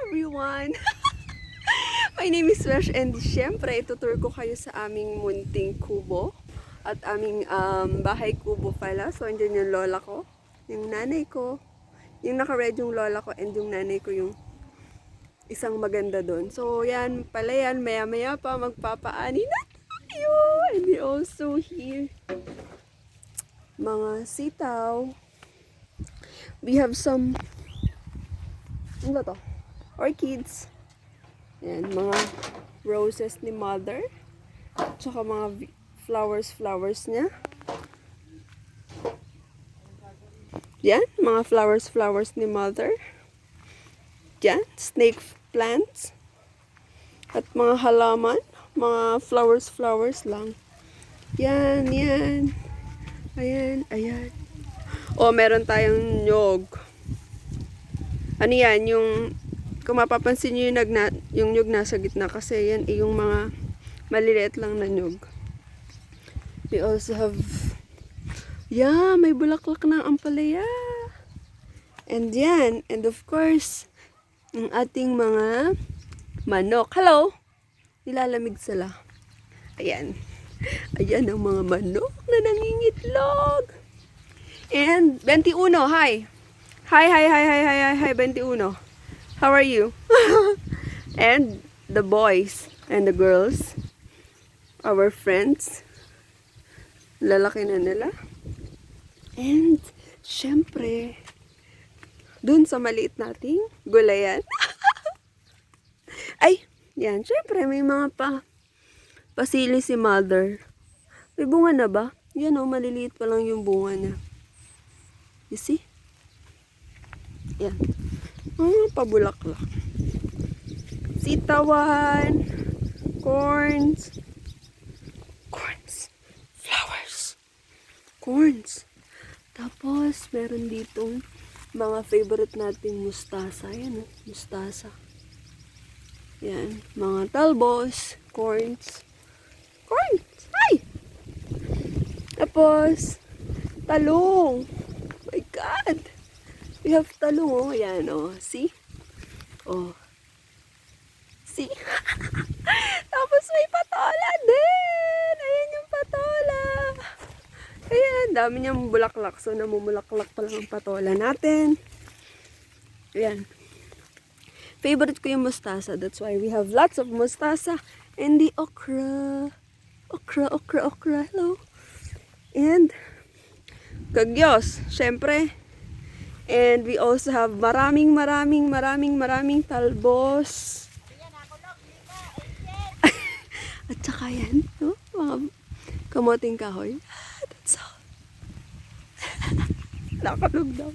everyone! My name is Wesh and syempre itutur ko kayo sa aming munting kubo at aming bahay kubo pala. So andyan yung lola ko, yung nanay ko, yung naka-red yung lola ko and yung nanay ko yung isang maganda doon. So yan pala yan, maya maya pa magpapaani na tayo. And we also here mga sitaw. We have some ano ba to? Orchids. Yan, mga roses ni mother. Tsaka mga flowers niya. Yan, mga flowers ni mother. Yan, snake plants. At mga halaman. Mga flowers lang. Yan. Ayan. Oh, meron tayong nyog. Ano yan, yung kung mapapansin nyo yung nyug nasa gitna kasi yan yung mga maliliit lang na nyug. We also have may bulaklak ng ampalaya. And yan, and of course, ang ating mga manok. Hello! Nilalamig sila. Ayan ang mga manok na nangingitlog. And 21, hi! Hi, 21. How are you? And the boys and the girls, our friends, lalaki na nila. And, syempre, dun sa maliit nating gulayan. Ay, yan, syempre, may mga pasili si mother. May bunga na ba? Yan o, maliliit pa lang yung bunga niya. You see? Yan. Pabulaklak. Sitawan. Corns. Corns. Tapos, meron ditong mga favorite nating mustasa. Yan, mustasa. Yan. Mga talbos. Corns. Ay! Tapos, talong. Oh my God! We have talong, oh. Ayan, oh. See? Oh. See? Tapos may patola din. Ayan yung patola. Ayan, dami niyang bulaklak. So, namumulaklak pa lang ang patola natin. Ayan. Favorite ko yung mustasa. That's why we have lots of mustasa. And the okra. Okra. Hello. And kagyos. Syempre. And we also have maraming talbos. At saka yan, no? Mga kamoting kahoy. That's all. Nakalog daw.